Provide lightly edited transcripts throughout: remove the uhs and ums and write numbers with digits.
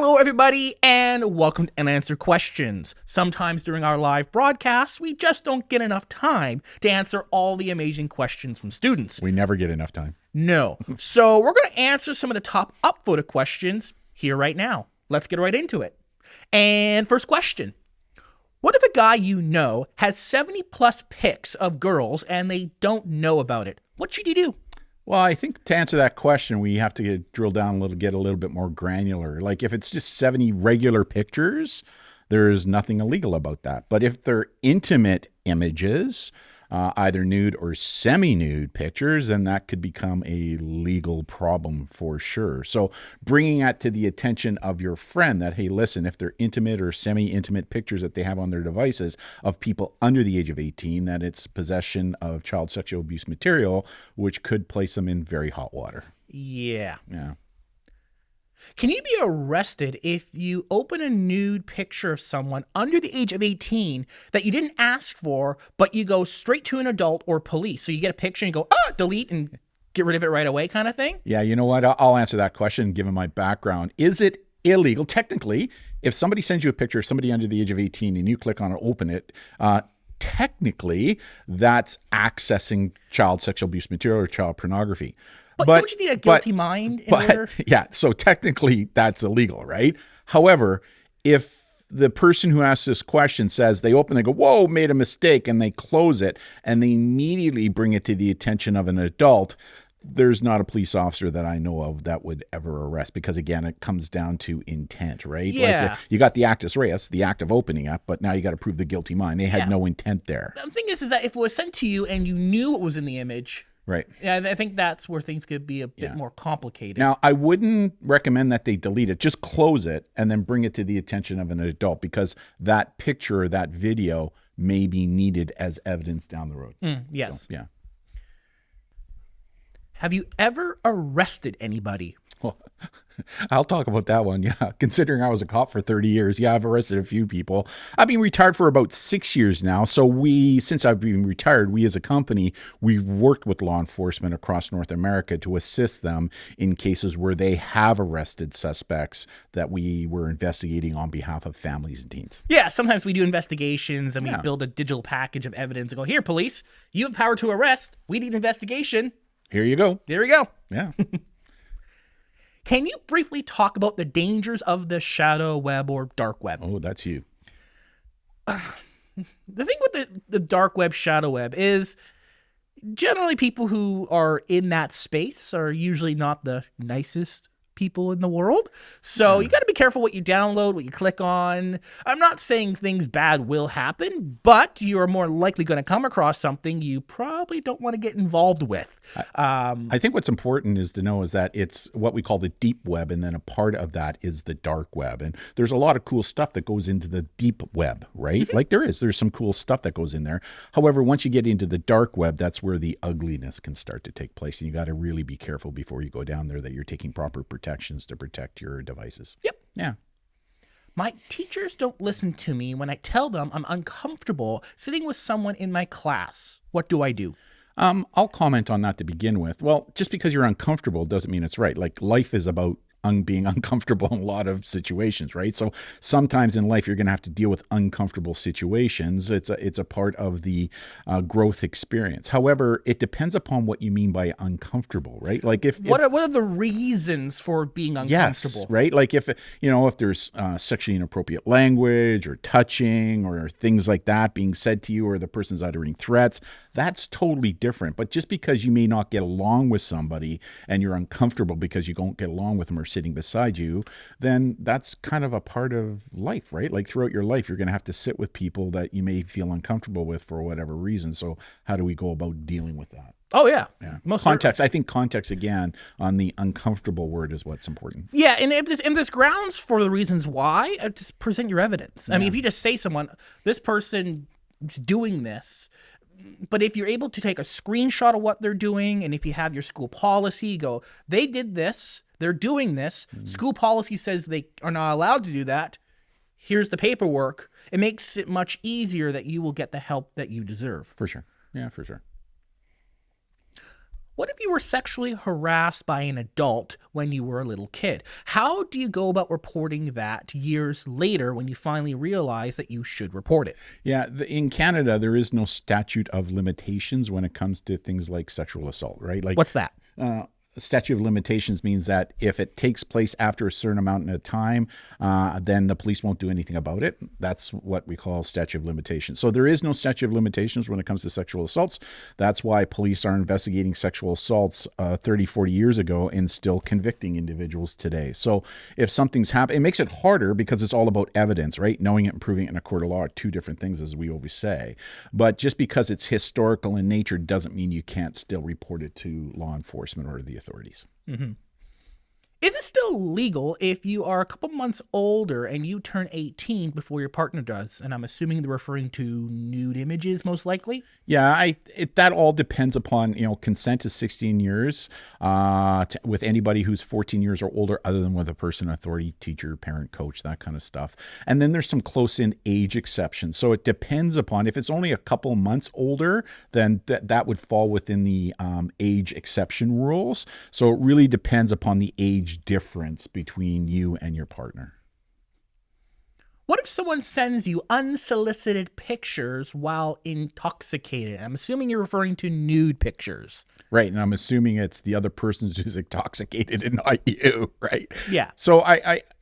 Hello, everybody, and welcome to Unanswered Questions. Sometimes during our live broadcasts, we just don't get enough time to answer all the amazing questions from students. We never get enough time. No. So we're going to answer some of the top upvoted questions here right now. Let's get right into it. And first question. What if a guy you know has 70 plus pics of girls and they don't know about it? What should you do? Well, I think to answer that question, we have to drill down a little, get a little bit more granular. Like if it's just 70 regular pictures, there's nothing illegal about that. But if they're intimate images, either nude or semi-nude pictures, then that could become a legal problem for sure. So bringing that to the attention of your friend that, hey, listen, if they're intimate or semi-intimate pictures that they have on their devices of people under the age of 18, that it's possession of child sexual abuse material, which could place them in very hot water. Yeah. Yeah. Can you be arrested if you open a nude picture of someone under the age of 18 that you didn't ask for, but you go straight to an adult or police? So you get a picture and you go, delete and get rid of it right away kind of thing? Yeah, you know what? I'll answer that question given my background. Is it illegal? Technically, if somebody sends you a picture of somebody under the age of 18 and you click on it, open it, technically that's accessing child sexual abuse material or child pornography. But don't you need a guilty mind in order? Yeah, so technically that's illegal, right? However, if the person who asks this question says they open, they go, whoa, made a mistake, and they close it, and they immediately bring it to the attention of an adult, there's not a police officer that I know of that would ever arrest because, again, it comes down to intent, right? Yeah. Like you got the actus reus, the act of opening up, but now you got to prove the guilty mind. They had no intent there. The thing is that if it was sent to you and you knew what was in the image, right? Yeah, I think that's where things could be a bit more complicated. Now, I wouldn't recommend that they delete it. Just close it and then bring it to the attention of an adult because that picture or that video may be needed as evidence down the road. Yes. So, yeah. Have you ever arrested anybody? Well, I'll talk about that one. Yeah. Considering I was a cop for 30 years. Yeah, I've arrested a few people. I've been retired for about 6 years now. So since I've been retired, we as a company, we've worked with law enforcement across North America to assist them in cases where they have arrested suspects that we were investigating on behalf of families and teens. Yeah, sometimes we do investigations and we build a digital package of evidence and go, here, police, you have power to arrest. We need investigation. Here you go. There we go. Yeah. Can you briefly talk about the dangers of the shadow web or dark web? Oh, that's you. The thing with the dark web, shadow web is generally people who are in that space are usually not the nicest people in the world. So you got to be careful what you download, what you click on. I'm not saying things bad will happen, but you are more likely going to come across something you probably don't want to get involved with. I think what's important is to know is that it's what we call the deep web, and then a part of that is the dark web. And there's a lot of cool stuff that goes into the deep web, right? Mm-hmm. Like there's some cool stuff that goes in there. However, once you get into the dark web, that's where the ugliness can start to take place. And you got to really be careful before you go down there that you're taking proper protections to protect your devices. Yep. Yeah. My teachers don't listen to me when I tell them I'm uncomfortable sitting with someone in my class. What do I do? I'll comment on that to begin with. Well, just because you're uncomfortable doesn't mean it's right. Like life is about being uncomfortable in a lot of situations, right? So sometimes in life you're going to have to deal with uncomfortable situations. It's a part of the growth experience. However, it depends upon what you mean by uncomfortable, right? Like what are the reasons for being uncomfortable? Yes, right? Like if there's sexually inappropriate language or touching or things like that being said to you, or the person's uttering threats, that's totally different. But just because you may not get along with somebody and you're uncomfortable because you don't get along with them or sitting beside you, then that's kind of a part of life, right? Like throughout your life, you're going to have to sit with people that you may feel uncomfortable with for whatever reason. So how do we go about dealing with that? Oh, yeah. Most context. Certainly. I think context, again, on the uncomfortable word is what's important. Yeah, and if there's grounds for the reasons why, just present your evidence. I mean, if you just say someone, this person is doing this, but if you're able to take a screenshot of what they're doing, and if you have your school policy, go, they did this, they're doing this, school policy says they are not allowed to do that, here's the paperwork, it makes it much easier that you will get the help that you deserve. For sure. Yeah, for sure. What if you were sexually harassed by an adult when you were a little kid? How do you go about reporting that years later when you finally realize that you should report it? Yeah, in Canada, there is no statute of limitations when it comes to things like sexual assault, right? Like, What's that? statute of limitations means that if it takes place after a certain amount of time, then the police won't do anything about it. That's what we call statute of limitations. So there is no statute of limitations when it comes to sexual assaults. That's why police are investigating sexual assaults 30, 40 years ago and still convicting individuals today. So if something's happened, it makes it harder because it's all about evidence, right? Knowing it and proving it in a court of law are two different things, as we always say. But just because it's historical in nature doesn't mean you can't still report it to law enforcement or the authorities. Mm-hmm. Is it still legal if you are a couple months older and you turn 18 before your partner does? And I'm assuming they're referring to nude images, most likely. Yeah, that all depends upon, consent is 16 years with anybody who's 14 years or older, other than with a person, authority, teacher, parent, coach, that kind of stuff. And then there's some close-in age exceptions. So it depends upon, if it's only a couple months older, then that would fall within the age exception rules. So it really depends upon the age difference between you and your partner. What if someone sends you unsolicited pictures while intoxicated? I'm assuming you're referring to nude pictures. Right, and I'm assuming it's the other person who's intoxicated and not you, right? Yeah. So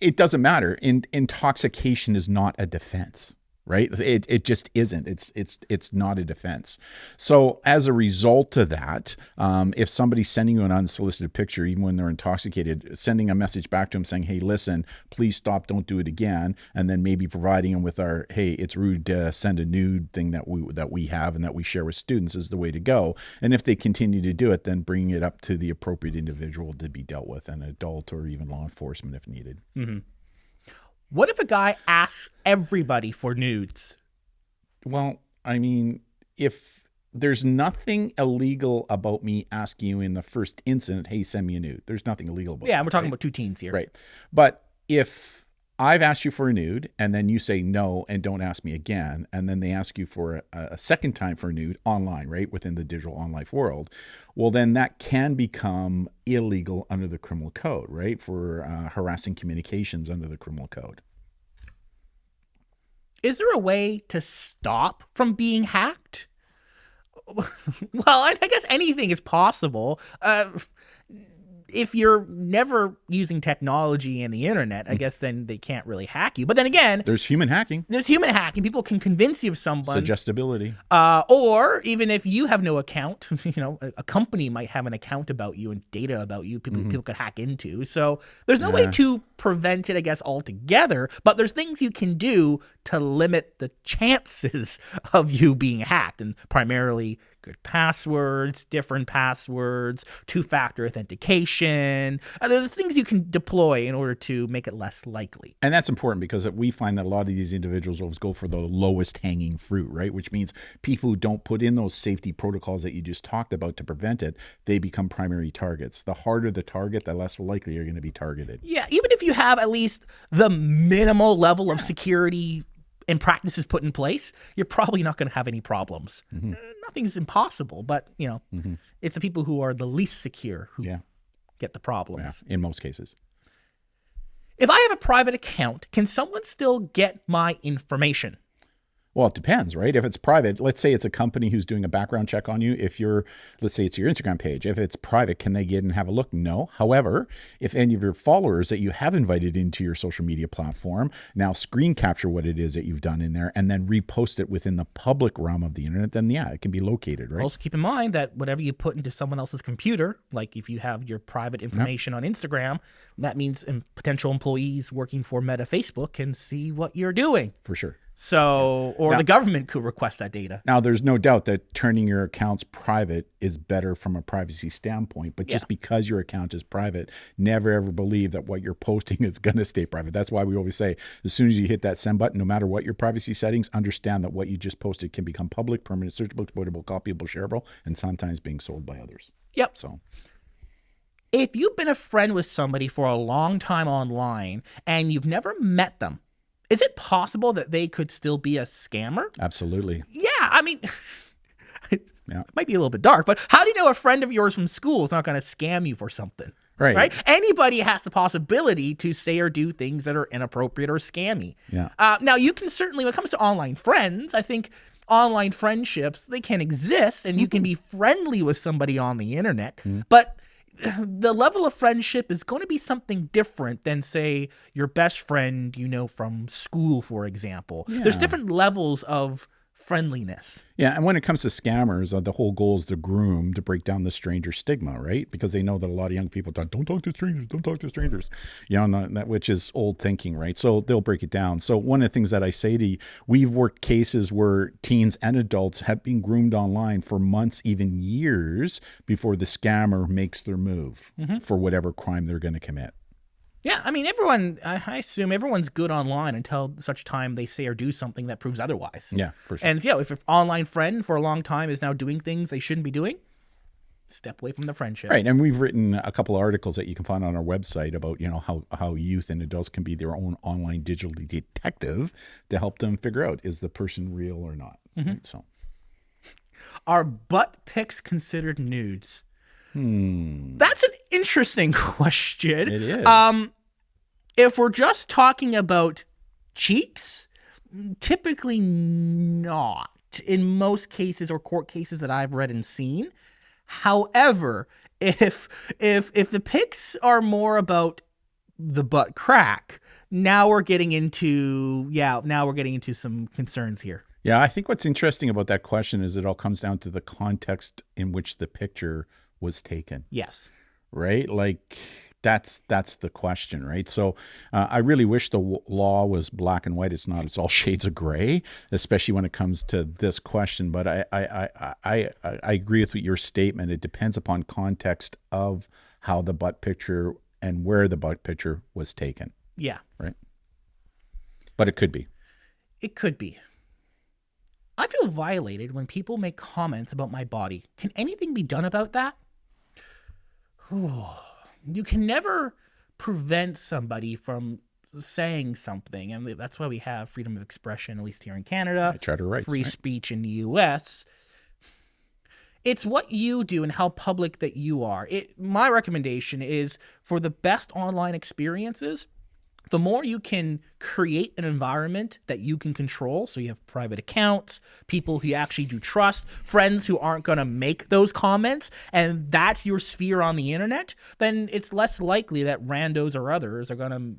it doesn't matter. Intoxication is not a defense. Right? It just isn't. It's not a defense. So as a result of that, if somebody's sending you an unsolicited picture, even when they're intoxicated, sending a message back to them saying, hey, listen, please stop, don't do it again. And then maybe providing them with our, hey, it's rude to send a nude thing that we have and that we share with students is the way to go. And if they continue to do it, then bringing it up to the appropriate individual to be dealt with, an adult or even law enforcement if needed. Mm-hmm. What if a guy asks everybody for nudes? Well, I mean, if there's nothing illegal about me asking you in the first incident, hey, send me a nude. There's nothing illegal about that. Yeah, we're talking about two teens here. Right. But if I've asked you for a nude and then you say no and don't ask me again, and then they ask you for a second time for a nude online, right, within the digital online world, well, then that can become illegal under the criminal code, right, for harassing communications under the criminal code. Is there a way to stop from being hacked? Well, I guess anything is possible. If you're never using technology and the internet, I guess then they can't really hack you. But then again, there's human hacking. People can convince you of someone. Suggestibility. Or even if you have no account, a company might have an account about you and data about you. People could hack into. So there's no way to prevent it, I guess, altogether. But there's things you can do to limit the chances of you being hacked, and primarily good passwords, different passwords, two-factor authentication. There's things you can deploy in order to make it less likely. And that's important because we find that a lot of these individuals always go for the lowest hanging fruit, right? Which means people who don't put in those safety protocols that you just talked about to prevent it, they become primary targets. The harder the target, the less likely you're going to be targeted. Yeah, even if you have at least the minimal level of security and practices put in place, you're probably not going to have any problems. Mm-hmm. Nothing's impossible, but it's the people who are the least secure who get the problems. Yeah, in most cases. If I have a private account, can someone still get my information? Well, it depends, right? If it's private, let's say it's a company who's doing a background check on you. Let's say it's your Instagram page. If it's private, can they get and have a look? No. However, if any of your followers that you have invited into your social media platform now screen capture what it is that you've done in there and then repost it within the public realm of the internet, then it can be located, right? Also keep in mind that whatever you put into someone else's computer, like if you have your private information on Instagram, that means potential employees working for Meta Facebook can see what you're doing. For sure. So, or the government could request that data. Now, there's no doubt that turning your accounts private is better from a privacy standpoint, but just because your account is private, never ever believe that what you're posting is going to stay private. That's why we always say, as soon as you hit that send button, no matter what your privacy settings, understand that what you just posted can become public, permanent, searchable, exploitable, copyable, shareable, and sometimes being sold by others. Yep. So, if you've been a friend with somebody for a long time online and you've never met them, is it possible that they could still be a scammer? Absolutely. Yeah, I mean, Yeah. It might be a little bit dark, but how do you know a friend of yours from school is not going to scam you for something? Right. Anybody has the possibility to say or do things that are inappropriate or scammy. Yeah. Now, you can certainly, when it comes to online friends, I think online friendships, they can exist, and you can be friendly with somebody on the internet, but the level of friendship is going to be something different than, say, your best friend, from school, for example. Yeah. There's different levels of friendliness. Yeah, and when it comes to scammers, the whole goal is to groom, to break down the stranger stigma, right? Because they know that a lot of young people don't talk to strangers, don't talk to strangers, which is old thinking, right? So they'll break it down. So one of the things that I say to you, we've worked cases where teens and adults have been groomed online for months, even years, before the scammer makes their move for whatever crime they're going to commit. Yeah, I mean, I assume everyone's good online until such time they say or do something that proves otherwise. Yeah, for sure. And if an online friend for a long time is now doing things they shouldn't be doing, step away from the friendship. Right, and we've written a couple of articles that you can find on our website about, how youth and adults can be their own online digital detective to help them figure out, is the person real or not. Right? So, are butt pics considered nudes? That's an interesting question. It is. If we're just talking about cheeks, typically not in most cases or court cases that I've read and seen. However, if the pics are more about the butt crack, now we're getting into some concerns here. Yeah, I think what's interesting about that question is it all comes down to the context in which the picture was taken. Yes. Right? Like that's the question, right? So I really wish the law was black and white. It's not. It's all shades of gray, especially when it comes to this question. But I agree with your statement. It depends upon context of how the butt picture and where the butt picture was taken. Yeah. Right? But it could be. It could be. I feel violated when people make comments about my body. Can anything be done about that? You can never prevent somebody from saying something, and that's why we have freedom of expression, at least here in Canada. Charter rights, free speech in the U.S. It's what you do and how public that you are. My recommendation is, for the best online experiences, the more you can create an environment that you can control, so you have private accounts, people who you actually do trust, friends who aren't going to make those comments, and that's your sphere on the internet, then it's less likely that randos or others are going to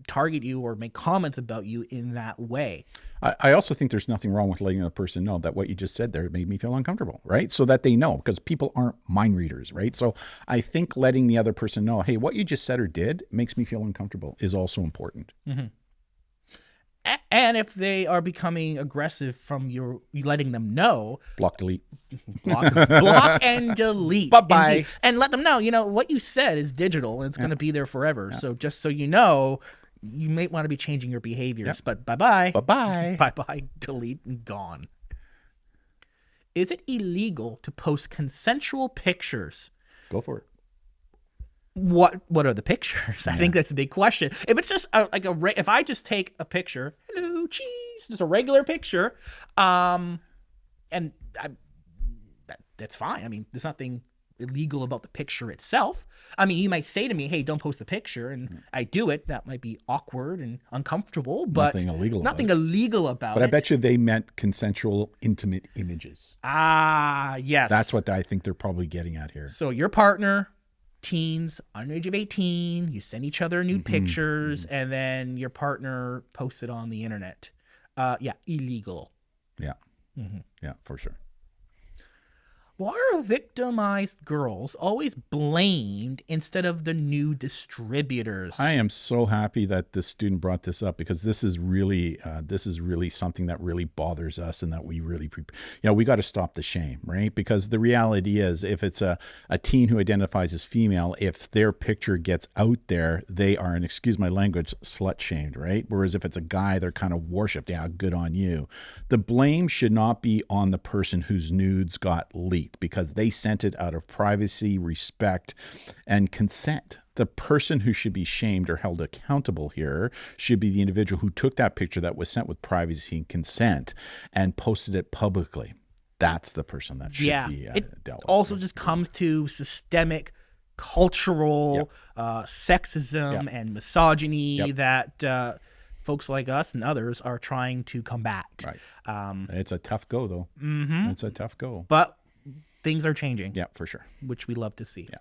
target you or make comments about you in that way. I also think there's nothing wrong with letting the person know that what you just said there made me feel uncomfortable, right? So that they know, because people aren't mind readers, right? So I think letting the other person know, hey, what you just said or did makes me feel uncomfortable, is also important. Mm-hmm. And if they are becoming aggressive from you letting them know, block, delete. Block and delete. Bye-bye. Indeed. And let them know, what you said is digital and it's going to be there forever. So just so you know, you may want to be changing your behaviors, but bye-bye. Bye-bye. Bye-bye, delete, and gone. Is it illegal to post consensual pictures? Go for it. What are the pictures? I think that's a big question. If it's just if I just take a picture, hello, cheese, just a regular picture, and that's fine. I mean, there's nothing illegal about the picture itself. I mean, you might say to me, hey, don't post the picture, and I do it. That might be awkward and uncomfortable, but nothing illegal about it. But I bet you they meant consensual, intimate images. Ah, yes. That's what I think they're probably getting at here. So your partner, teens, under age of 18, you send each other nude pictures, and then your partner posts it on the internet. Yeah, illegal. Yeah. Yeah, for sure. Why are victimized girls always blamed instead of the new distributors? I am so happy that this student brought this up, because this is really something that really bothers us, and that we really, we got to stop the shame, right? Because the reality is, if it's a teen who identifies as female, if their picture gets out there, they are, and excuse my language, slut shamed, right? Whereas if it's a guy, they're kind of worshipped. Yeah, good on you. The blame should not be on the person whose nudes got leaked, because they sent it out of privacy, respect, and consent. The person who should be shamed or held accountable here should be the individual who took that picture that was sent with privacy and consent and posted it publicly. that's the person that should be it dealt with. also just comes to systemic cultural sexism and misogyny that folks like us and others are trying to combat. Right. It's a tough go, though. It's a tough go. But things are changing. Yeah, for sure. Which we love to see. Yeah.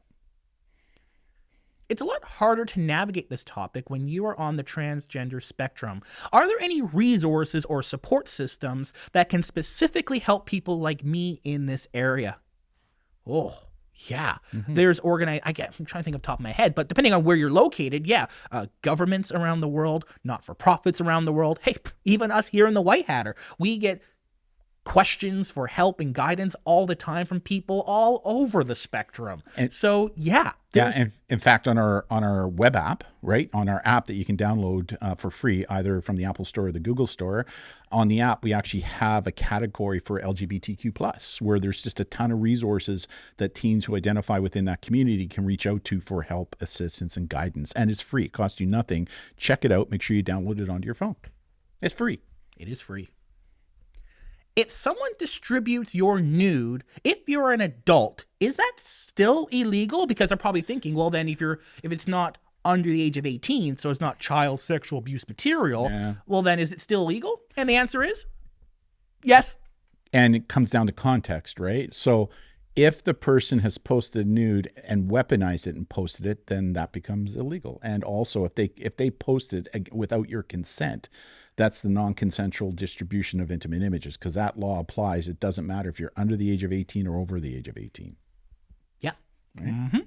It's a lot harder to navigate this topic when you are on the transgender spectrum. Are there any resources or support systems that can specifically help people like me in this area? Oh, yeah. There's I'm trying to think off the top of my head, but depending on where you're located, governments around the world, not-for-profits around the world, hey, even us here in the White Hatter, we get questions for help and guidance all the time from people all over the spectrum. And so, in fact, on our web app, right, on our app that you can download for free, either from the Apple Store or the Google Store, on the app, we actually have a category for LGBTQ+, where there's just a ton of resources that teens who identify within that community can reach out to for help, assistance, and guidance. And it's free. It costs you nothing. Check it out. Make sure you download it onto your phone. It's free. It is free. If someone distributes your nude, if you're an adult, is that still illegal? Because they're probably thinking, well, then if it's not under the age of 18, so it's not child sexual abuse material, well, then is it still illegal? And the answer is yes. And it comes down to context, right? So if the person has posted nude and weaponized it and posted it, then that becomes illegal. And also if they posted without your consent, that's the non-consensual distribution of intimate images, because that law applies. It doesn't matter if you're under the age of 18 or over the age of 18. Yeah. Right?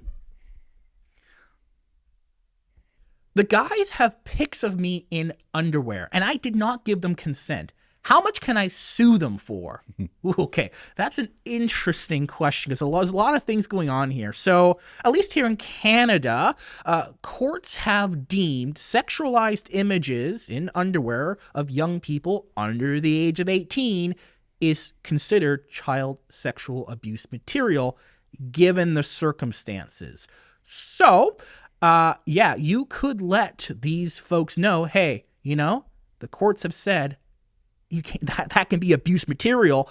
The guys have pics of me in underwear, and I did not give them consent. How much can I sue them for? Okay, that's an interesting question because there's a lot of things going on here. So, at least here in Canada, courts have deemed sexualized images in underwear of young people under the age of 18 is considered child sexual abuse material given the circumstances. So, you could let these folks know, hey, the courts have said that can be abuse material.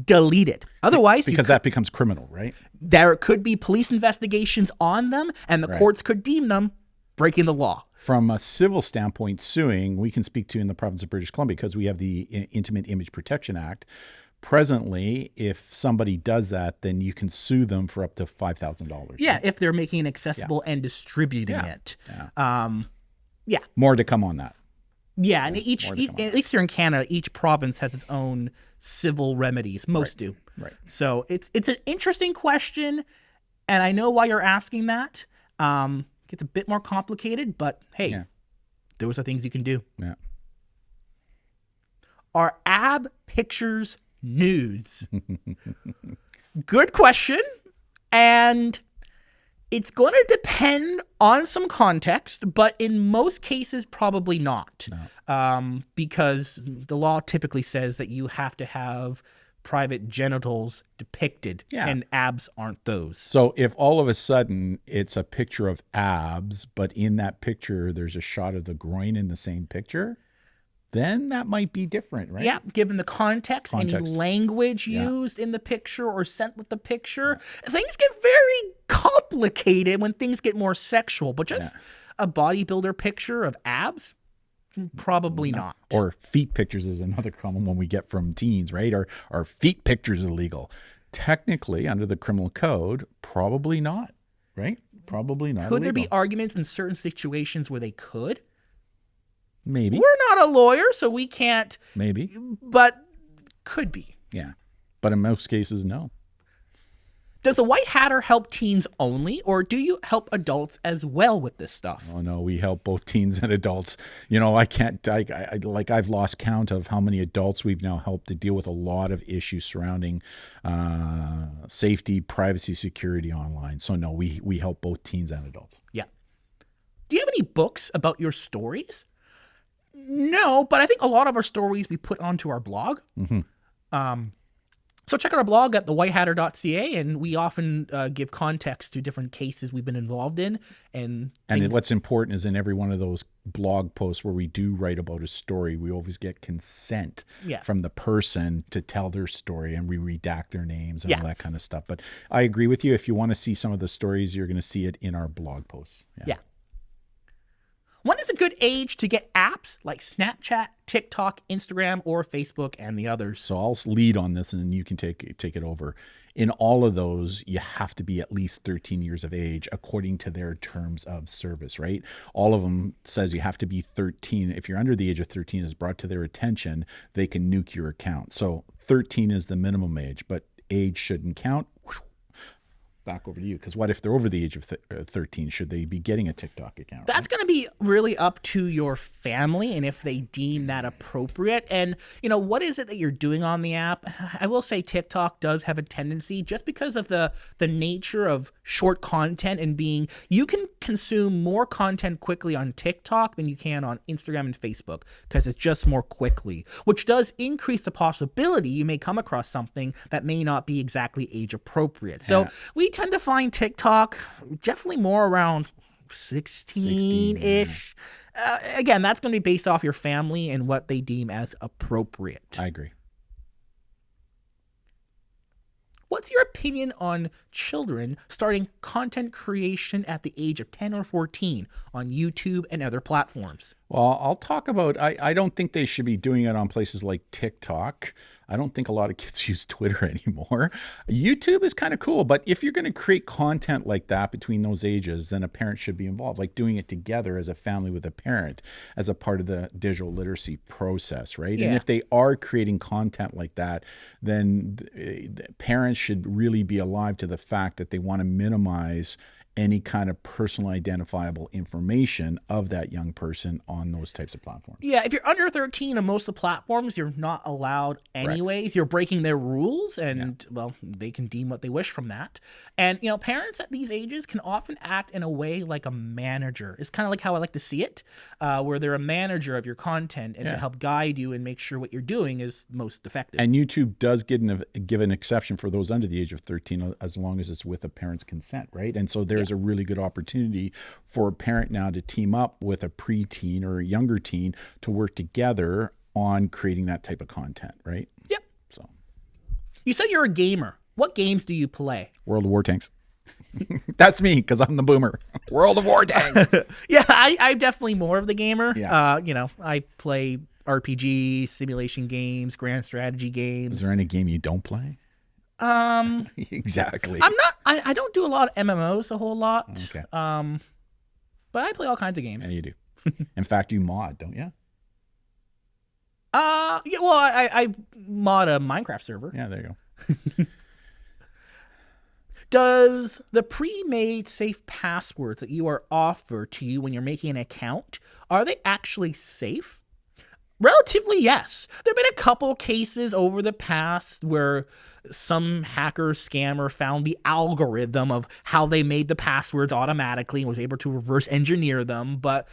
Delete it. Otherwise, because that becomes criminal, right? There could be police investigations on them, and the courts could deem them breaking the law. From a civil standpoint, suing, we can speak to in the province of British Columbia because we have the Intimate Image Protection Act. Presently, if somebody does that, then you can sue them for up to $5,000. Yeah, if they're making it accessible and distributing it. More to come on that. Yeah, and at least here in Canada, each province has its own civil remedies. Most do. Right. So it's an interesting question, and I know why you're asking that. Gets a bit more complicated, but hey, those are things you can do. Yeah. Are ab pictures nudes? Good question, and it's going to depend on some context, but in most cases, probably not. No. Because the law typically says that you have to have private genitals depicted, and abs aren't those. So if all of a sudden it's a picture of abs, but in that picture there's a shot of the groin in the same picture, then that might be different, right? Yeah, given the context. Any language used in the picture or sent with the picture. Things get very complicated when things get more sexual, but just a bodybuilder picture of abs? Probably not. Or feet pictures is another common one we get from teens, right? Are feet pictures illegal? Technically, under the criminal code, probably not, right? Probably not. Could there be arguments in certain situations where they could? Maybe. We're not a lawyer, so we can't. Maybe. But could be. Yeah. But in most cases, no. Does the White Hatter help teens only, or do you help adults as well with this stuff? Oh, no, we help both teens and adults. I've lost count of how many adults we've now helped to deal with a lot of issues surrounding safety, privacy, security online. So, no, we help both teens and adults. Yeah. Do you have any books about your stories? No, but I think a lot of our stories we put onto our blog. So check out our blog at thewhitehatter.ca, and we often give context to different cases we've been involved in. And what's important is in every one of those blog posts where we do write about a story, we always get consent from the person to tell their story, and we redact their names and all that kind of stuff. But I agree with you. If you want to see some of the stories, you're going to see it in our blog posts. Yeah. When is a good age to get apps like Snapchat, TikTok, Instagram, or Facebook, and the others? So I'll lead on this, and then you can take it over. In all of those, you have to be at least 13 years of age according to their terms of service, right? All of them says you have to be 13. If you're under the age of 13 is brought to their attention, they can nuke your account. So 13 is the minimum age, but age shouldn't count. Back over to you, because what if they're over the age of 13? Should they be getting a TikTok account? That's going to be really up to your family and if they deem that appropriate. And, what is it that you're doing on the app? I will say TikTok does have a tendency, just because of the nature of short content and you can consume more content quickly on TikTok than you can on Instagram and Facebook, because it's just more quickly, which does increase the possibility you may come across something that may not be exactly age appropriate. So we tend to find TikTok definitely more around 16-ish. Again, that's going to be based off your family and what they deem as appropriate. I agree. What's your opinion on children starting content creation at the age of 10 or 14 on YouTube and other platforms? Well, I'll talk about, I don't think they should be doing it on places like TikTok. I don't think a lot of kids use Twitter anymore. YouTube is kind of cool, but if you're going to create content like that between those ages, then a parent should be involved, like doing it together as a family with a parent as a part of the digital literacy process, right? Yeah. And if they are creating content like that, then the parents should really be alive to the fact that they want to minimize any kind of personal identifiable information of that young person on those types of platforms. Yeah, if you're under 13 on most of the platforms, you're not allowed anyways. Right. You're breaking their rules, and well, they can deem what they wish from that. And parents at these ages can often act in a way like a manager. It's kind of like how I like to see it, where they're a manager of your content and to help guide you and make sure what you're doing is most effective. And YouTube does give an exception for those under the age of 13 as long as it's with a parent's consent, right? And so there's a really good opportunity for a parent now to team up with a preteen or a younger teen to work together on creating that type of content, right? Yep. So, you said you're a gamer. What games do you play? World of War Tanks. That's me, because I'm the boomer. World of War Tanks. Yeah, I'm definitely more of the gamer. Yeah. I play RPG, simulation games, grand strategy games. Is there any game you don't play? Exactly. I don't do a lot of MMOs a whole lot. Okay. But I play all kinds of games. Yeah, you do. In fact, you mod, don't you? Yeah, well, I mod a Minecraft server. Yeah, there you go. Does the pre-made safe passwords that you are offered to you when you're making an account, are they actually safe? Relatively, yes. There have been a couple cases over the past where some hacker scammer found the algorithm of how they made the passwords automatically and was able to reverse engineer them. But,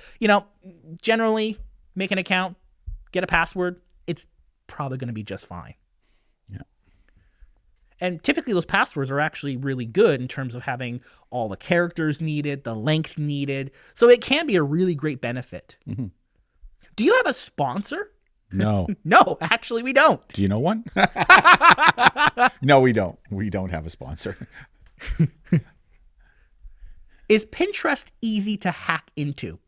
generally, make an account, get a password, it's probably going to be just fine. Yeah. And typically those passwords are actually really good in terms of having all the characters needed, the length needed. So it can be a really great benefit. Mm-hmm. Do you have a sponsor? No. No, actually we don't. Do you know one? No, we don't. We don't have a sponsor. Is Pinterest easy to hack into?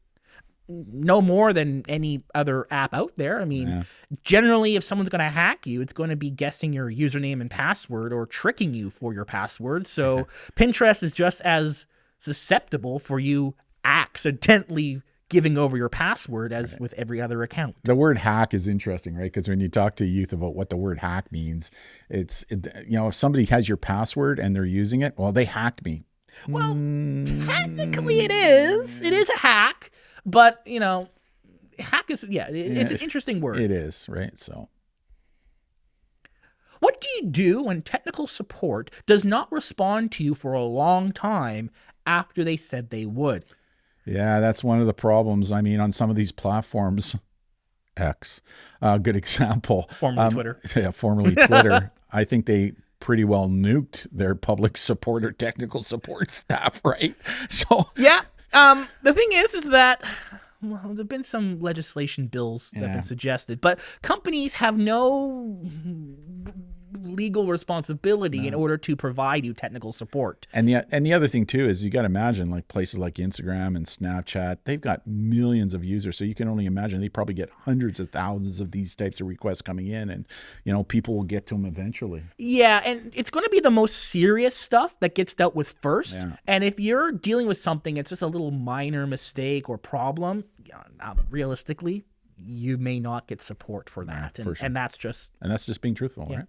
No more than any other app out there. I mean, generally, if someone's going to hack you, it's going to be guessing your username and password or tricking you for your password. So Pinterest is just as susceptible for you accidentally giving over your password as with every other account. The word hack is interesting, right? Because when you talk to youth about what the word hack means, if somebody has your password and they're using it, well, they hacked me. Well, technically it is. It is a hack, but hack is, it's an interesting word. It is, right? So what do you do when technical support does not respond to you for a long time after they said they would? Yeah, that's one of the problems. I mean, on some of these platforms, X. Good example. Formerly Twitter. Yeah, formerly Twitter. I think they pretty well nuked their public support or technical support staff, right? So Yeah. The thing is that well, there have been some legislation bills that have been suggested, but companies have no legal responsibility in order to provide you technical support. And the other thing too is you got to imagine like places like Instagram and Snapchat, they've got millions of users. So you can only imagine they probably get hundreds of thousands of these types of requests coming in, and people will get to them eventually. Yeah, and it's going to be the most serious stuff that gets dealt with first. Yeah. And if you're dealing with something, it's just a little minor mistake or problem, realistically, you may not get support for that. For sure. And that's just being truthful, right?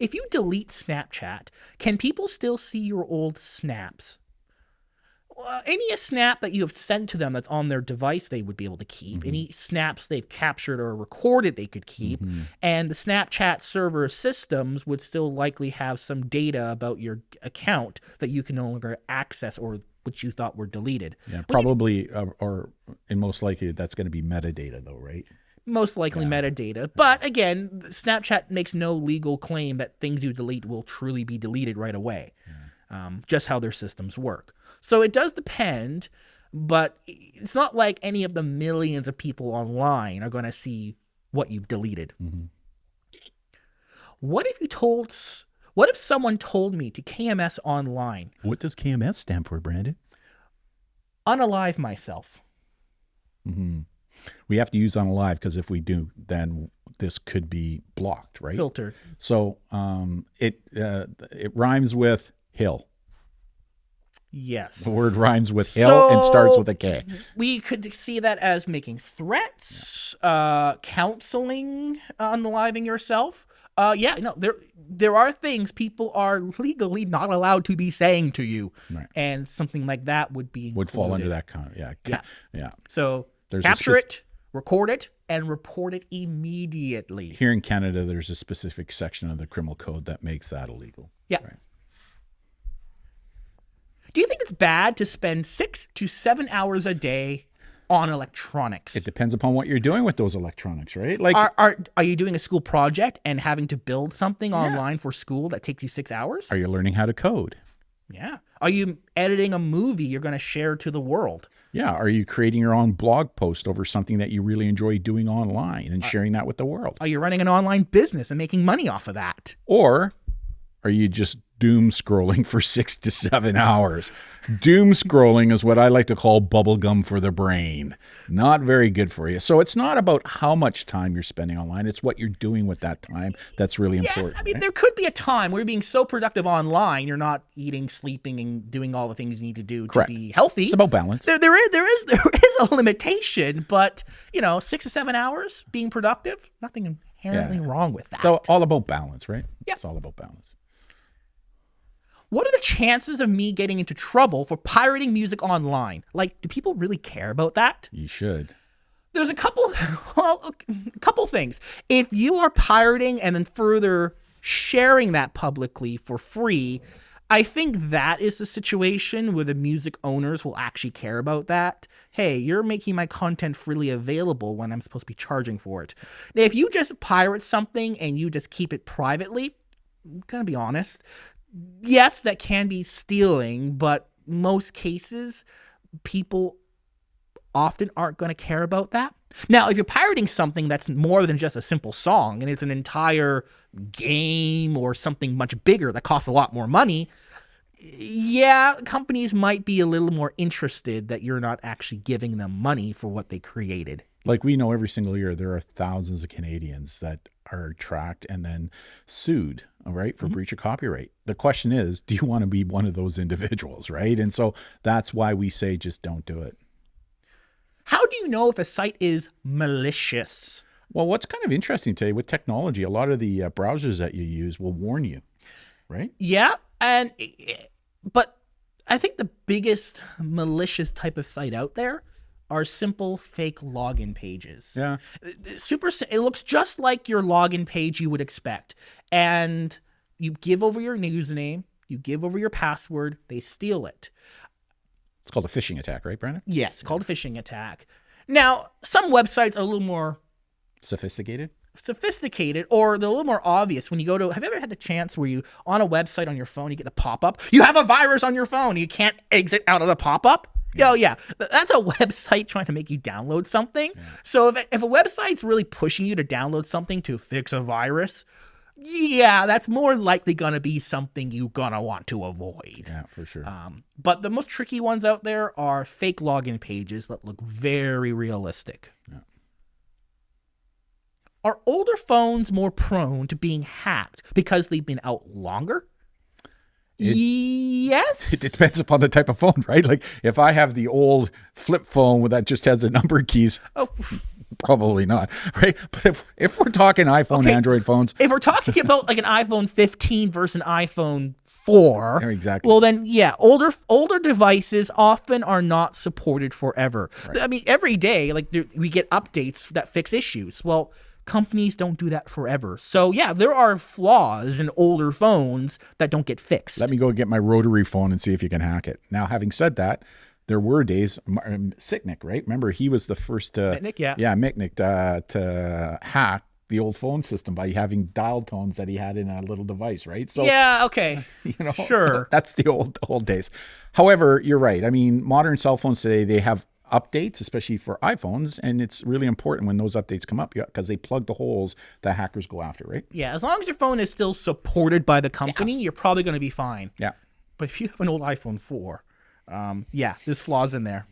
If you delete Snapchat, can people still see your old snaps? Any snap that you have sent to them that's on their device, they would be able to keep. Any snaps they've captured or recorded, they could keep. And the Snapchat server systems would still likely have some data about your account that you can no longer access or which you thought were deleted. Yeah, probably, and most likely that's going to be metadata though, right? Most likely metadata. But again, Snapchat makes no legal claim that things you delete will truly be deleted right away. Just how their systems work. So it does depend, but it's not like any of the millions of people online are going to see what you've deleted. What if someone told me to KMS online? What does KMS stand for, Brandon? Unalive myself. We have to use unalive because if we do, then this could be blocked, right? Filtered. So it rhymes with hill. Yes. The word rhymes with hill and starts with a K. We could see that as making threats, counseling, unaliving yourself. There are things people are legally not allowed to be saying to you, and something like that would fall under that kind of yeah. So capture it, record it, and report it immediately. Here in Canada, there's a specific section of the criminal code that makes that illegal. Yeah. Right. Do you think it's bad to spend 6 to 7 hours a day on electronics? It depends upon what you're doing with those electronics, right? Like, are you doing a school project and having to build something online for school that takes you 6 hours? Are you learning how to code? Yeah. Are you editing a movie you're going to share to the world? Yeah. Are you creating your own blog post over something that you really enjoy doing online and sharing that with the world? Are you running an online business and making money off of that? Or are you just doom scrolling for 6 to 7 hours? Doom scrolling is what I like to call bubblegum for the brain. Not very good for you. So it's not about how much time you're spending online. It's what you're doing with that time that's really important. Yes, I mean, there could be a time where you're being so productive online, you're not eating, sleeping, and doing all the things you need to do to be healthy. It's about balance. There is a limitation, but 6 to 7 hours being productive, nothing inherently wrong with that. So all about balance, right? Yeah. It's all about balance. What are the chances of me getting into trouble for pirating music online? Like, do people really care about that? You should. There's a couple things. If you are pirating and then further sharing that publicly for free, I think that is the situation where the music owners will actually care about that. Hey, you're making my content freely available when I'm supposed to be charging for it. Now, if you just pirate something and you just keep it privately, I'm gonna be honest, yes, that can be stealing, but most cases, people often aren't going to care about that. Now, if you're pirating something that's more than just a simple song and it's an entire game or something much bigger that costs a lot more money, yeah, companies might be a little more interested that you're not actually giving them money for what they created. Like we know every single year there are thousands of Canadians that are tracked and then sued, right, for breach of copyright. The question is, do you want to be one of those individuals, right? And so that's why we say just don't do it. How do you know if a site is malicious? Well, what's kind of interesting today with technology, a lot of the browsers that you use will warn you, right? Yeah, but I think the biggest malicious type of site out there are simple fake login pages. Yeah. It looks just like your login page you would expect. And you give over your username, you give over your password, they steal it. It's called a phishing attack, right, Brandon? Yes, called a phishing attack. Now, some websites are a little more Sophisticated? or they're a little more obvious when you go to, have you ever had the chance where you, on a website on your phone, you get the pop-up, you have a virus on your phone, you can't exit out of the pop-up? Yeah. Oh yeah, that's a website trying to make you download something. Yeah. So if a website's really pushing you to download something to fix a virus, yeah, that's more likely gonna be something you're gonna want to avoid. Yeah, for sure. But the most tricky ones out there are fake login pages that look very realistic. Yeah. Are older phones more prone to being hacked because they've been out longer? Yes. It depends upon the type of phone, right? Like if I have the old flip phone that just has the number keys, probably not, right? But if we're talking iPhone, Android phones. If we're talking about like an iPhone 15 versus an iPhone 4, exactly. Well, then, yeah, older devices often are not supported forever. Right. I mean, every day, like we get updates that fix issues. Well, companies don't do that forever. So yeah, there are flaws in older phones that don't get fixed. Let me go get my rotary phone and see if you can hack it. Now, having said that, there were days, Sicknick, right? Remember, he was the first Mitnick, Mitnick to hack the old phone system by having dial tones that he had in a little device, right? So yeah, okay, sure. That's the old days. However, you're right. I mean, modern cell phones today, they have updates, especially for iPhones, and it's really important when those updates come up because they plug the holes that hackers go after, right? Yeah, as long as your phone is still supported by the company, you're probably going to be fine. Yeah. But if you have an old iPhone 4, there's flaws in there.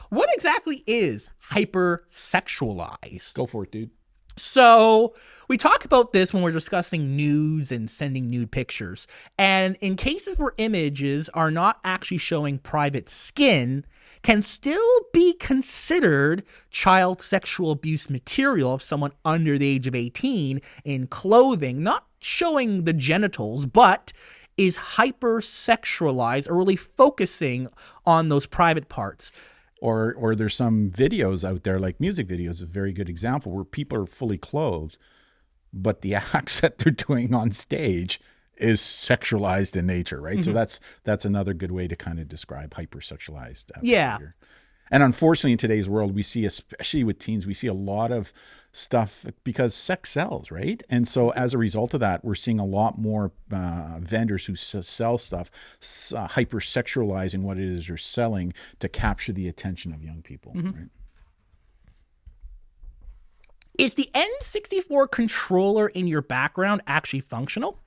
What exactly is hypersexualized? Go for it, dude. So we talk about this when we're discussing nudes and sending nude pictures. And in cases where images are not actually showing private skin, can still be considered child sexual abuse material of someone under the age of 18 in clothing, not showing the genitals, but is hypersexualized or really focusing on those private parts. Or there's some videos out there, like music videos, a very good example, where people are fully clothed, but the acts that they're doing on stage is sexualized in nature, right? Mm-hmm. So that's another good way to kind of describe hypersexualized behavior. And unfortunately, in today's world, we see, especially with teens, we see a lot of stuff because sex sells, right? And so as a result of that, we're seeing a lot more vendors who sell stuff, hypersexualizing what it is they're selling to capture the attention of young people, right? Is the N64 controller in your background actually functional?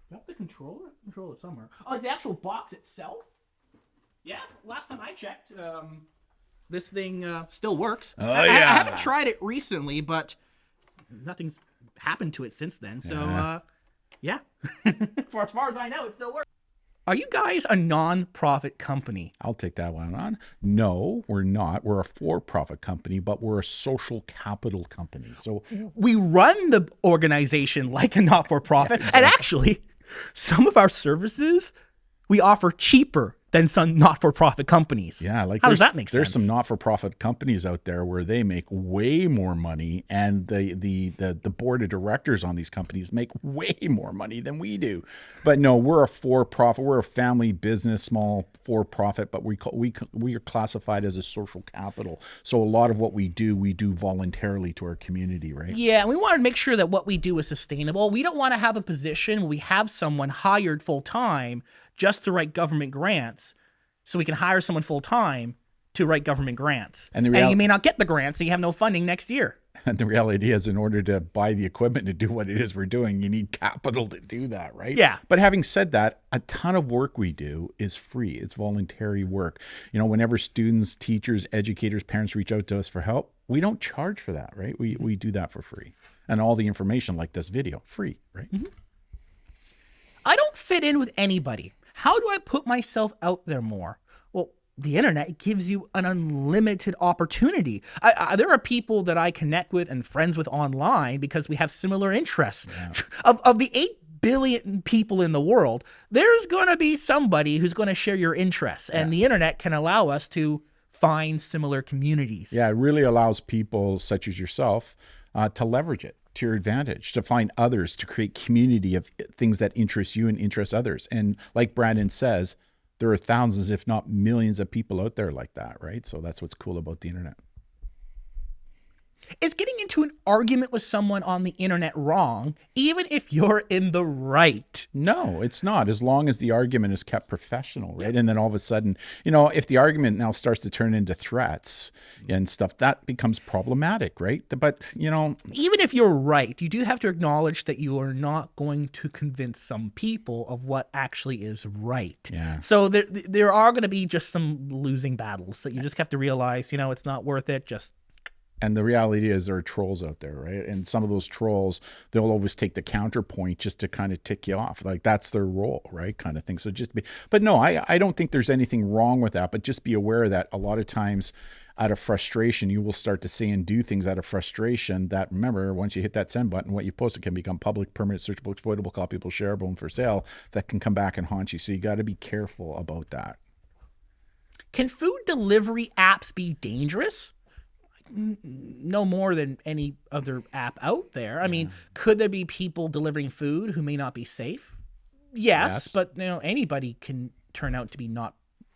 Got the controller? Controller somewhere. Oh, the actual box itself? Yeah, last time I checked, this thing still works. Oh, I haven't tried it recently, but nothing's happened to it since then. So, yeah. For as far as I know, it still works. Are you guys a non-profit company? I'll take that one on. No, we're not. We're a for-profit company, but we're a social capital company. So we run the organization like a not-for-profit. Yeah, exactly. And actually, some of our services we offer cheaper than some not-for-profit companies. Yeah, like how does that make sense? There's some not-for-profit companies out there where they make way more money, and the board of directors on these companies make way more money than we do. But no, we're a for-profit. We're a family business, small for-profit, but we are classified as a social capital. So a lot of what we do voluntarily to our community, right? Yeah, and we want to make sure that what we do is sustainable. We don't want to have a position where we have someone hired full-time just to write government grants, so we can hire someone full-time to write government grants. And you may not get the grants, so you have no funding next year. And the reality is, in order to buy the equipment to do what it is we're doing, you need capital to do that, right? Yeah. But having said that, a ton of work we do is free. It's voluntary work. You know, whenever students, teachers, educators, parents reach out to us for help, we don't charge for that, right? We do that for free. And all the information like this video, free, right? Mm-hmm. I don't fit in with anybody. How do I put myself out there more? Well, the internet gives you an unlimited opportunity. There are people that I connect with and friends with online because we have similar interests. Yeah. Of the 8 billion people in the world, there's going to be somebody who's going to share your interests. And the internet can allow us to find similar communities. Yeah, it really allows people such as yourself to leverage it to your advantage, to find others, to create community of things that interest you and interest others. And like Brandon says, there are thousands, if not millions of people out there like that, right? So that's what's cool about the internet. Is getting into an argument with someone on the internet wrong, even if you're in the right? No, it's not, as long as the argument is kept professional, right? And then all of a sudden, you know, if the argument now starts to turn into threats and stuff, that becomes problematic, right? But, you know, even if you're right, you do have to acknowledge that you are not going to convince some people of what actually is right. Yeah. So there are going to be just some losing battles that you just have to realize, you know, it's not worth it. And the reality is there are trolls out there, right? And some of those trolls, they'll always take the counterpoint just to kind of tick you off. Like that's their role, right? Kind of thing. So but no, I don't think there's anything wrong with that, but just be aware that a lot of times out of frustration, you will start to say and do things out of frustration that, remember, once you hit that send button, what you posted can become public, permanent, searchable, exploitable, copyable, shareable, and for sale that can come back and haunt you. So you got to be careful about that. Can food delivery apps be dangerous? No more than any other app out there. I mean, could there be people delivering food who may not be safe? Yes, but you know, anybody can turn out to not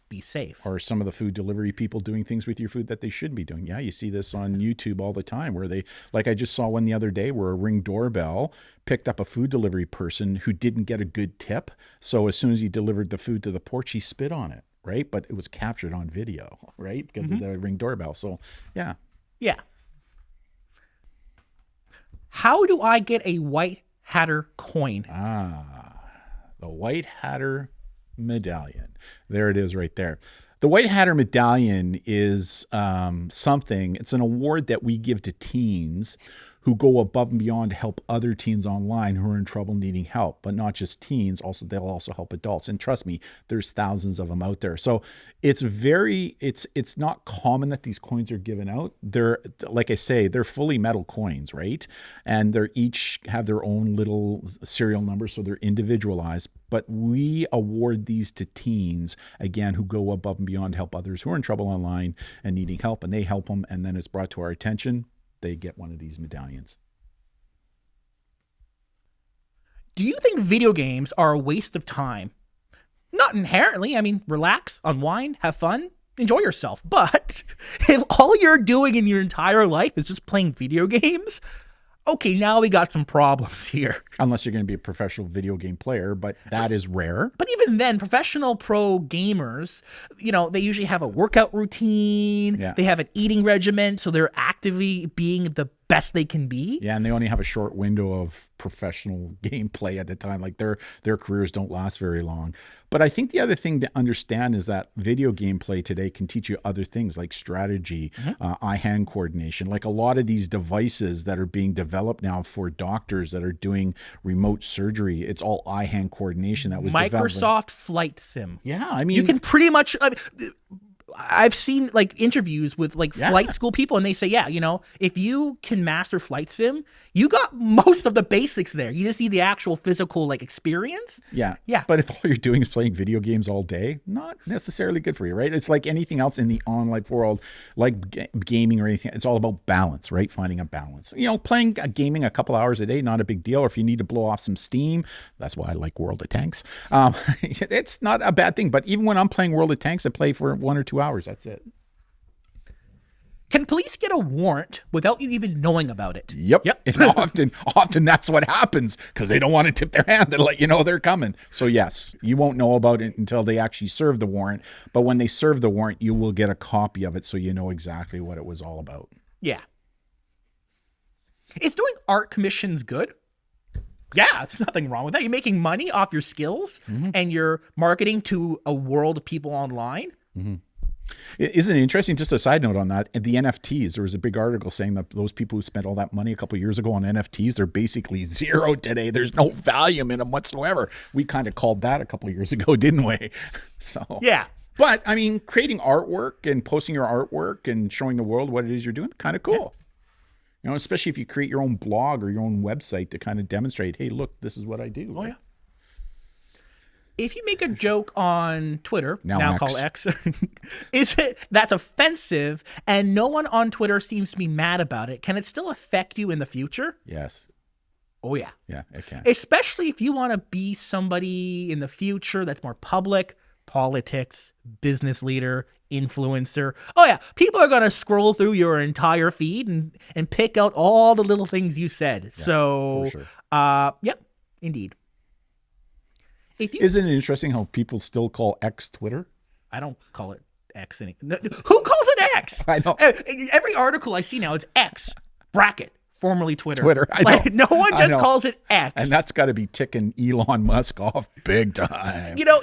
be safe. Or some of the food delivery people doing things with your food that they shouldn't be doing. Yeah, you see this on YouTube all the time where they, like I just saw one the other day where a Ring doorbell picked up a food delivery person who didn't get a good tip. So as soon as he delivered the food to the porch, he spit on it, right? But it was captured on video, right? Because of the Ring doorbell. So yeah. Yeah. How do I get a White Hatter coin? The White Hatter medallion. There it is right there. The White Hatter medallion is something, it's an award that we give to teens who go above and beyond to help other teens online who are in trouble needing help, but not just teens, they'll also help adults. And trust me, there's thousands of them out there. So it's not common that these coins are given out. They're, like I say, they're fully metal coins, right? And they're each have their own little serial number, so they're individualized. But we award these to teens, again, who go above and beyond to help others who are in trouble online and needing help, and they help them, and then it's brought to our attention. They get one of these medallions. Do you think video games are a waste of time? Not inherently. I mean, relax, unwind, have fun, enjoy yourself. But if all you're doing in your entire life is just playing video games, okay, now we got some problems here. Unless you're going to be a professional video game player, but that is rare. But even then, professional pro gamers, you know, they usually have a workout routine. Yeah. They have an eating regimen, so they're actively being the best they can be. Yeah, and they only have a short window of professional gameplay at the time. Like their careers don't last very long. But I think the other thing to understand is that video gameplay today can teach you other things like strategy, eye-hand coordination. Like a lot of these devices that are being developed now for doctors that are doing remote surgery, it's all eye-hand coordination that was Microsoft Flight Sim. Yeah, I mean, you can pretty much. I've seen like interviews with like flight school people, and they say, yeah, you know, if you can master flight sim, you got most of the basics there. You just need the actual physical like experience. Yeah. Yeah. But if all you're doing is playing video games all day, not necessarily good for you, right? It's like anything else in the online world, like gaming or anything. It's all about balance, right? Finding a balance. You know, playing gaming a couple hours a day, not a big deal. Or if you need to blow off some steam, that's why I like World of Tanks. It's not a bad thing. But even when I'm playing World of Tanks, I play for 1 or 2 hours. That's it. Can police get a warrant without you even knowing about it? Yep. And often that's what happens because they don't want to tip their hand and let you know they're coming. So yes, you won't know about it until they actually serve the warrant. But when they serve the warrant, you will get a copy of it so you know exactly what it was all about. Yeah. Is doing art commissions good? Yeah, there's nothing wrong with that. You're making money off your skills and you're marketing to a world of people online. Isn't it interesting? Just a side note on that, the NFTs, there was a big article saying that those people who spent all that money a couple of years ago on NFTs, they're basically zero today. There's no value in them whatsoever. We kind of called that a couple of years ago, didn't we? So yeah. But I mean, creating artwork and posting your artwork and showing the world what it is you're doing, kind of cool. Yeah. You know, especially if you create your own blog or your own website to kind of demonstrate, hey, look, this is what I do. Oh, yeah. If you make a joke on Twitter, now called X, that's offensive and no one on Twitter seems to be mad about it, can it still affect you in the future? Yes. Oh, yeah. Yeah, it can. Especially if you want to be somebody in the future that's more public, politics, business leader, influencer. Oh yeah, people are going to scroll through your entire feed and pick out all the little things you said. Yeah, so, for sure. Yep, indeed. Isn't it interesting how people still call X Twitter? I don't call it X. No, who calls it X? I know. Every article I see now, it's X, bracket, formerly Twitter. I know. Like, no one just calls it X. And that's got to be ticking Elon Musk off big time. You know,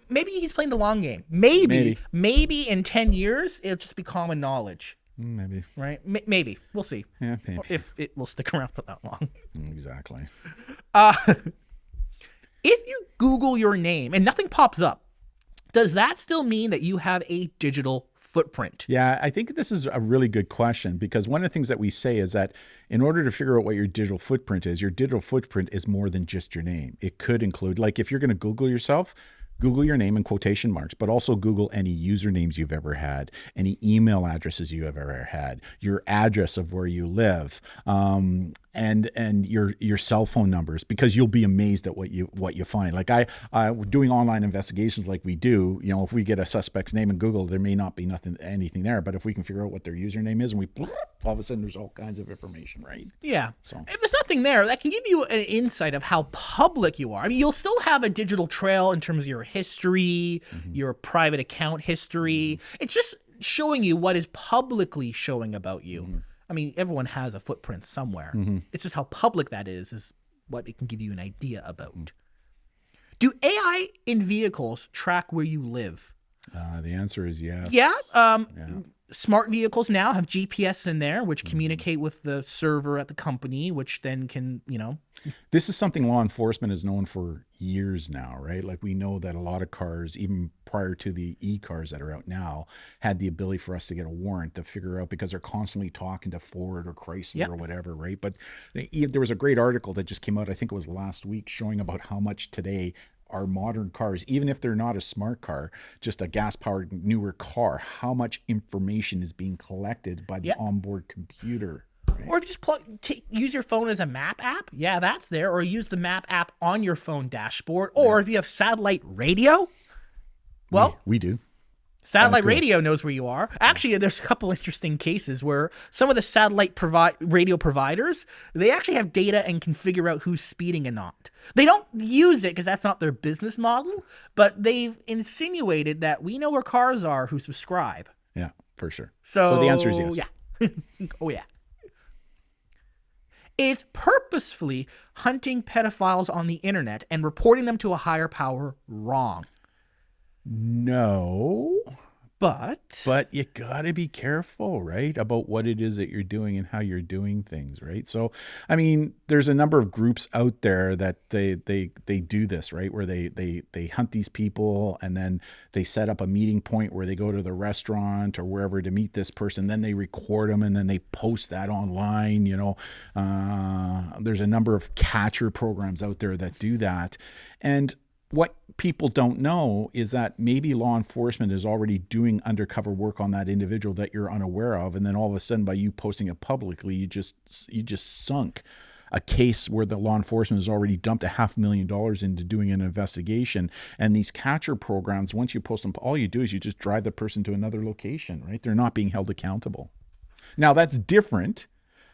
maybe he's playing the long game. Maybe in 10 years, it'll just be common knowledge. Maybe. Right? Maybe. We'll see. Yeah, maybe. If it will stick around for that long. Exactly. If you Google your name and nothing pops up, does that still mean that you have a digital footprint? Yeah, I think this is a really good question, because one of the things that we say is that in order to figure out what your digital footprint is more than just your name. It could include, like, if you're going to Google yourself, Google your name in quotation marks, but also Google any usernames you've ever had, any email addresses you have ever had, your address of where you live, and your cell phone numbers, because you'll be amazed at what you find. Like I doing online investigations like we do, you know, if we get a suspect's name in Google, there may not be anything there, but if we can figure out what their username is, and all of a sudden there's all kinds of information, right? Yeah. So if there's nothing there, that can give you an insight of how public you are. I mean, you'll still have a digital trail in terms of your history, your private account history. It's just showing you what is publicly showing about you. I mean, everyone has a footprint somewhere. It's just how public that is what it can give you an idea about. Do AI in vehicles track where you live? The answer is yes. Yeah. Smart vehicles now have GPS in there, which communicate with the server at the company, which then can, you know. This is something law enforcement has known for years now, right? Like, we know that a lot of cars, even prior to the e-cars that are out now, had the ability for us to get a warrant to figure out, because they're constantly talking to Ford or Chrysler or whatever, right? But there was a great article that just came out, I think it was last week, showing about how much today our modern cars, even if they're not a smart car, just a gas-powered newer car, how much information is being collected by the onboard computer. Right? Or if you just use your phone as a map app, that's there. Or use the map app on your phone dashboard. Or if you have satellite radio, well, we do. Satellite radio knows where you are. Actually, there's a couple interesting cases where some of the satellite radio providers, they actually have data and can figure out who's speeding and not. They don't use it because that's not their business model, but they've insinuated that we know where cars are who subscribe. Yeah, for sure. So the answer is yes. Yeah. Oh, yeah. Is purposefully hunting pedophiles on the internet and reporting them to a higher power wrong? No. But you gotta be careful, right, about what it is that you're doing and how you're doing things, right? So, I mean, there's a number of groups out there that they do this, right, where they hunt these people, and then they set up a meeting point where they go to the restaurant or wherever to meet this person. Then they record them and then they post that online. You know, there's a number of catcher programs out there that do that, and what people don't know is that maybe law enforcement is already doing undercover work on that individual that you're unaware of, and then all of a sudden, by you posting it publicly, you just sunk a case where the law enforcement has already dumped $500,000 into doing an investigation. And these catcher programs, once you post them, all you do is you just drive the person to another location, right? They're not being held accountable. Now, that's different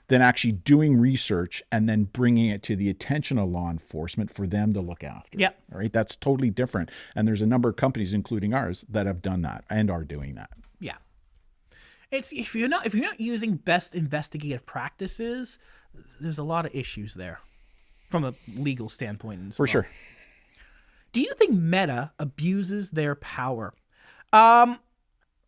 than actually doing research and then bringing it to the attention of law enforcement for them to look after. Yep. All right. That's totally different. And there's a number of companies, including ours, that have done that and are doing that. Yeah. It's if you're not using best investigative practices, there's a lot of issues there from a legal standpoint. For sure. Do you think Meta abuses their power?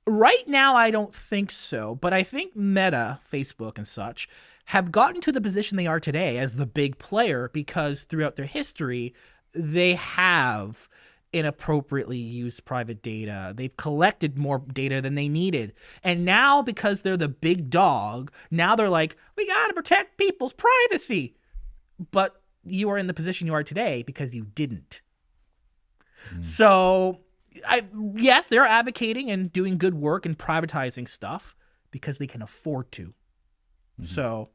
Right now, I don't think so, but I think Meta, Facebook and such, have gotten to the position they are today as the big player because throughout their history, they have inappropriately used private data. They've collected more data than they needed. And now, because they're the big dog, now they're like, we got to protect people's privacy. But you are in the position you are today because you didn't. So yes, they're advocating and doing good work and privatizing stuff because they can afford to. So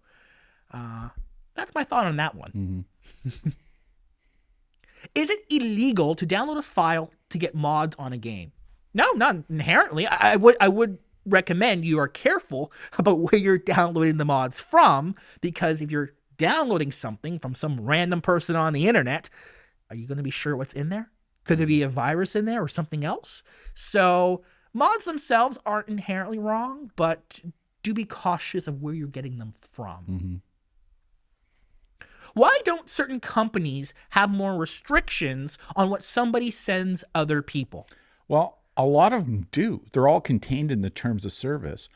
that's my thought on that one. Is it illegal to download a file to get mods on a game? No, not inherently. I would recommend you are careful about where you're downloading the mods from, because if you're downloading something from some random person on the internet, are you going to be sure what's in there? Could there be a virus in there or something else? So mods themselves aren't inherently wrong, but do be cautious of where you're getting them from. Mm-hmm. Why don't certain companies have more restrictions on what somebody sends other people? Well, a lot of them do. They're all contained in the terms of service,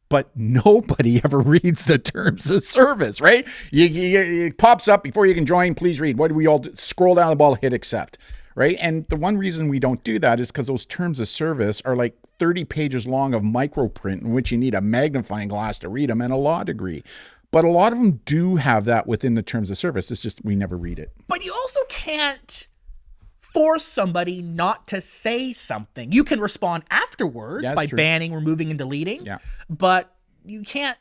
but nobody ever reads the terms of service, right? It pops up before you can join. Please read. What do we all do? Scroll down the ball, hit accept, right? And the one reason we don't do that is because those terms of service are like 30 pages long of microprint in which you need a magnifying glass to read them and a law degree. But a lot of them do have that within the terms of service. It's just we never read it. But you also can't force somebody not to say something. You can respond afterwards by banning, removing, and deleting. Yeah. But you can't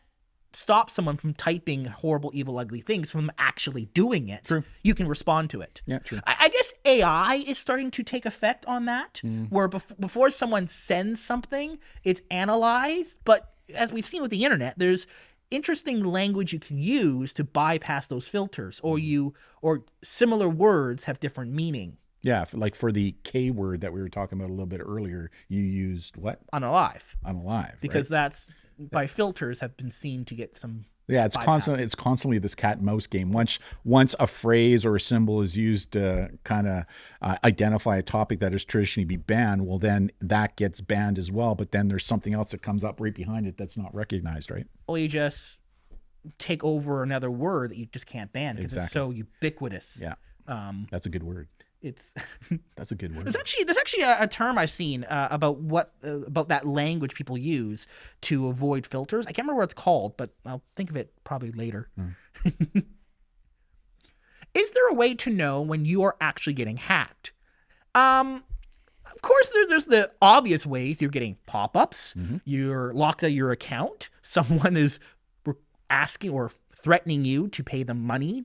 stop someone from typing horrible, evil, ugly things from actually doing it. True. You can respond to it. Yeah, true. I guess AI is starting to take effect on that, where before someone sends something, it's analyzed. But as we've seen with the internet, there's interesting language you can use to bypass those filters, or similar words have different meaning. Yeah, like for the K word that we were talking about a little bit earlier, you used what? Unalive. Unalive. Because that's, by filters, have been seen to get some. Yeah, it's constantly this cat and mouse game. Once a phrase or a symbol is used to kind of identify a topic that is traditionally be banned, well, then that gets banned as well. But then there's something else that comes up right behind it that's not recognized, right? Or you just take over another word that you just can't ban because it's so ubiquitous. Yeah, that's a good word. That's a good word. There's actually a term I've seen about that language people use to avoid filters. I can't remember what it's called, but I'll think of it probably later. Is there a way to know when you are actually getting hacked? Of course, there's the obvious ways. You're getting pop-ups. You're locked out of your account. Someone is asking or threatening you to pay them money.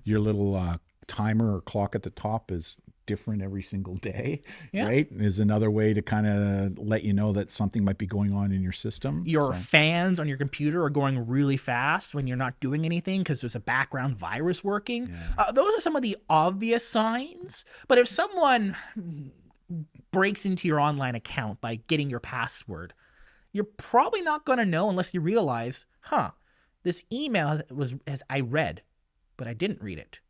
Your little timer or clock at the top is different every single day, right? Is another way to kind of let you know that something might be going on in your system. Your fans on your computer are going really fast when you're not doing anything because there's a background virus working. Those are some of the obvious signs. But if someone breaks into your online account by getting your password, you're probably not going to know unless you realize, this email as I read, but I didn't read it.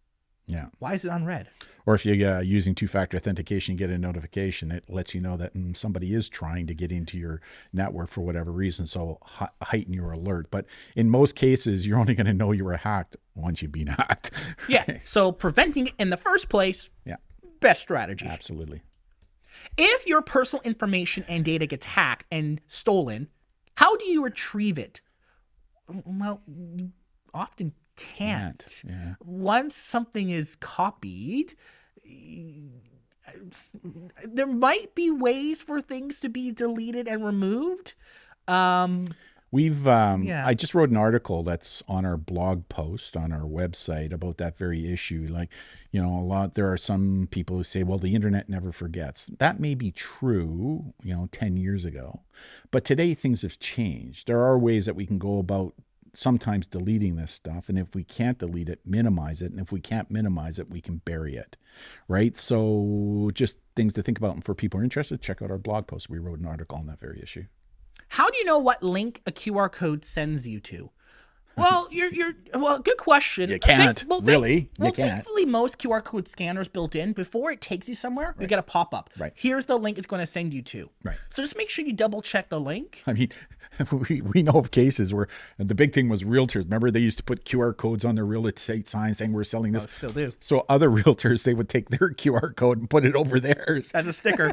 Yeah. Why is it unread? Or if you're using two-factor authentication, you get a notification. It lets you know that somebody is trying to get into your network for whatever reason. So heighten your alert. But in most cases, you're only going to know you were hacked once you've been hacked. Yeah. So preventing it in the first place, best strategy. Absolutely. If your personal information and data gets hacked and stolen, how do you retrieve it? Well, you often can't. Yeah. Once something is copied, there might be ways for things to be deleted and removed. I just wrote an article that's on our blog post on our website about that very issue. Like, there are some people who say, well, the internet never forgets. That may be true, 10 years ago, but today things have changed. There are ways that we can go about sometimes deleting this stuff, and if we can't delete it, minimize it, and if we can't minimize it, we can bury it, right? So just things to think about, and for people who are interested, check out our blog post. We wrote an article on that very issue. How do you know what link a QR code sends you to? Well, good question. You can't, really. You can't. Thankfully, most QR code scanners built in, before it takes you somewhere, you get a pop-up. Right. Here's the link it's going to send you to. Right. So just make sure you double-check the link. I mean, we know of cases where the big thing was realtors. Remember, they used to put QR codes on their real estate signs saying we're selling this. Oh, still do. So other realtors, they would take their QR code and put it over theirs. As a sticker.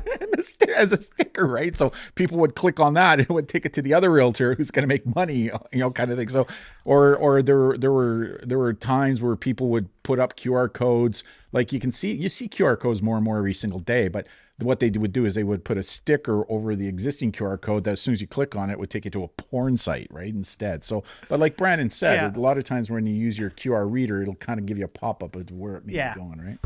As a sticker, right? So people would click on that and it would take it to the other realtor who's going to make money, kind of thing. So, or there were times where people would put up QR codes. Like you see QR codes more and more every single day, but what they would do is they would put a sticker over the existing QR code that as soon as you click on it would take you to a porn site, right? Instead. So, but like Brandon said, a lot of times when you use your QR reader, it'll kind of give you a pop-up of where it may be going, right?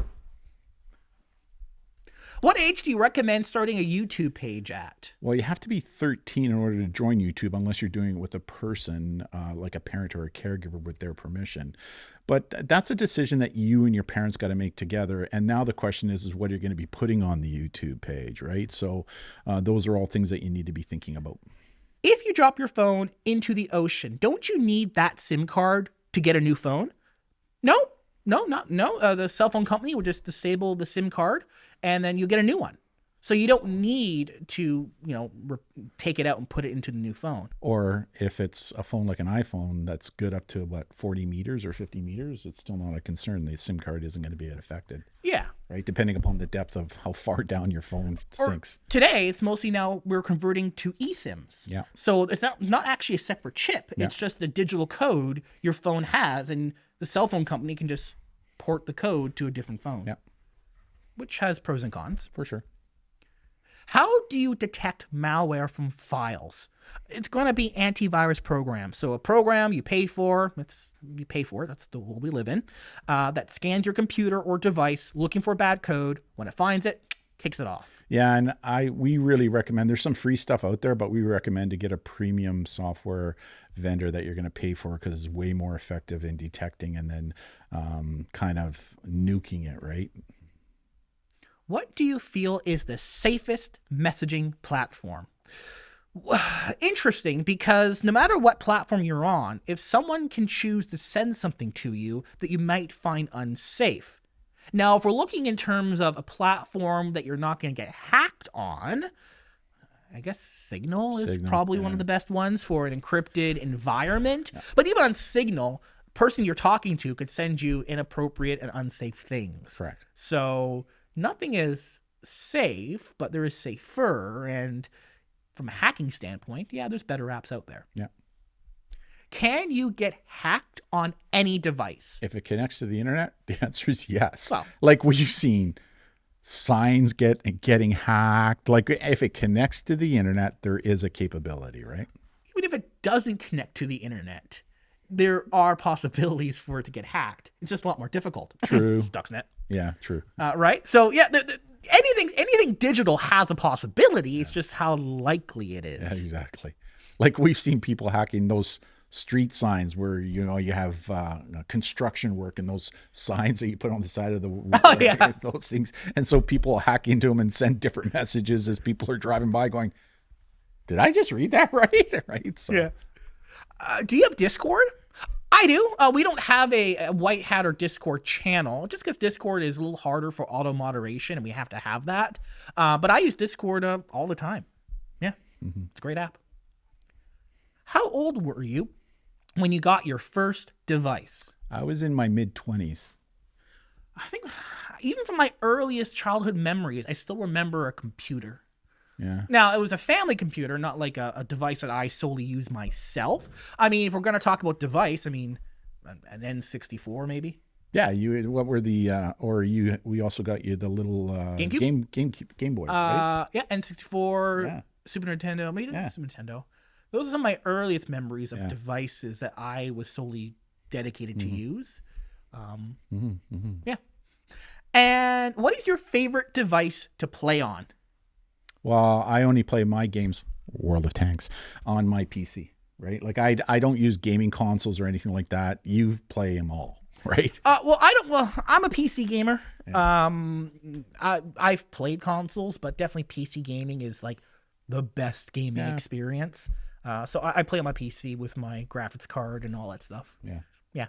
What age do you recommend starting a YouTube page at? Well, you have to be 13 in order to join YouTube unless you're doing it with a person, like a parent or a caregiver with their permission. But that's a decision that you and your parents got to make together. And now the question is what you're going to be putting on the YouTube page, right? So those are all things that you need to be thinking about. If you drop your phone into the ocean, don't you need that SIM card to get a new phone? No. The cell phone company will just disable the SIM card and then you get a new one. So you don't need to, take it out and put it into the new phone. Or if it's a phone like an iPhone that's good up to 40 meters or 50 meters, it's still not a concern. The SIM card isn't going to be affected. Yeah. Right. Depending upon the depth of how far down your phone sinks. Today, it's mostly now we're converting to eSIMs. Yeah. So it's not actually a separate chip. Yeah. It's just the digital code your phone has, and the cell phone company can just port the code to a different phone. Yeah. Which has pros and cons. For sure. How do you detect malware from files? It's going to be antivirus programs. So a program you pay for, that's the world we live in, that scans your computer or device looking for bad code. When it finds it, kicks it off. Yeah, and we really recommend, there's some free stuff out there, but we recommend to get a premium software vendor that you're going to pay for because it's way more effective in detecting and then kind of nuking it, right? What do you feel is the safest messaging platform? Interesting, because no matter what platform you're on, if someone can choose to send something to you that you might find unsafe. Now, if we're looking in terms of a platform that you're not going to get hacked on, I guess Signal is probably one of the best ones for an encrypted environment. Yeah. But even on Signal, the person you're talking to could send you inappropriate and unsafe things. Correct. So nothing is safe, but there is safer. And from a hacking standpoint, yeah, there's better apps out there. Yeah. Can you get hacked on any device? If it connects to the internet, the answer is yes. Well, like we've seen signs getting hacked. Like if it connects to the internet, there is a capability, right? Even if it doesn't connect to the internet, there are possibilities for it to get hacked. It's just a lot more difficult. True. Stuxnet. Yeah, true. Right? So, yeah, anything digital has a possibility. It's just how likely it is. Yeah, exactly. Like we've seen people hacking those street signs where, you have construction work and those signs that you put on the side of the those things. And so people hack into them and send different messages as people are driving by going, did I just read that right? Right. So. Yeah. Do you have Discord? I do. We don't have a White Hat or Discord channel just because Discord is a little harder for auto moderation and we have to have that. But I use Discord all the time. Yeah. Mm-hmm. It's a great app. How old were you when you got your first device? I was in my mid-20s. I think even from my earliest childhood memories, I still remember a computer. Yeah. Now, it was a family computer, not like a device that I solely use myself. I mean, if we're going to talk about device, I mean, an N64 maybe. Yeah, what were we also got you the little Game Boy, right? Yeah, N64, yeah. Super Nintendo, maybe Super Nintendo. Those are some of my earliest memories of devices that I was solely dedicated to use. Yeah. And what is your favorite device to play on? Well, I only play my games, World of Tanks, on my PC, right? Like I don't use gaming consoles or anything like that. You play them all, right? Well, I'm a PC gamer. Yeah. I've played consoles, but definitely PC gaming is like the best gaming experience. So I play on my PC with my graphics card and all that stuff. Yeah. Yeah.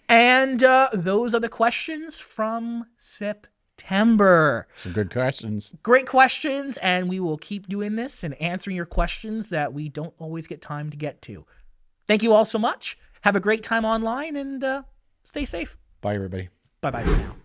And those are the questions from September. Some good questions. Great questions, and we will keep doing this and answering your questions that we don't always get time to get to. Thank you all so much. Have a great time online and stay safe. Bye, everybody. Bye-bye for now.